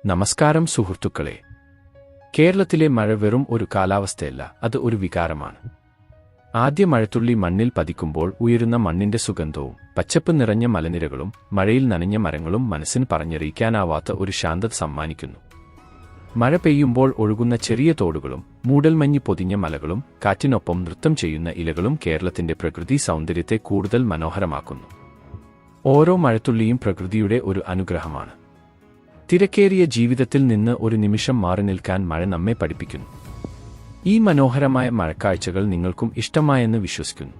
നമസ്കാരം സുഹൃത്തുക്കളെ. കേരളത്തിലെ മഴ വെറും ഒരു കാലാവസ്ഥയല്ല, അത് ഒരു വികാരമാണ്. ആദ്യ മഴത്തുള്ളി മണ്ണിൽ പതിക്കുമ്പോൾ ഉയരുന്ന മണ്ണിന്റെ സുഗന്ധവും പച്ചപ്പ് നിറഞ്ഞ മലനിരകളും മഴയിൽ നനഞ്ഞ മരങ്ങളും മനസ്സിന് പറഞ്ഞറിയിക്കാനാവാത്ത ഒരു ശാന്തത സമ്മാനിക്കുന്നു. മഴ പെയ്യുമ്പോൾ ഒഴുകുന്ന ചെറിയ തോടുകളും മൂടൽമഞ്ഞ് പൊതിഞ്ഞ മലകളും കാറ്റിനൊപ്പം നൃത്തം ചെയ്യുന്ന ഇലകളും കേരളത്തിന്റെ പ്രകൃതി സൗന്ദര്യത്തെ കൂടുതൽ മനോഹരമാക്കുന്നു. ഓരോ മഴത്തുള്ളിയും പ്രകൃതിയുടെ ഒരു അനുഗ്രഹമാണ്. തിരക്കേറിയ ജീവിതത്തിൽ നിന്ന് ഒരു നിമിഷം മാറി നിൽക്കാൻ മഴ നമ്മെ പഠിപ്പിക്കുന്നു. ഈ മനോഹരമായ മഴക്കാഴ്ചകൾ നിങ്ങൾക്കും ഇഷ്ടമായെന്ന് വിശ്വസിക്കുന്നു.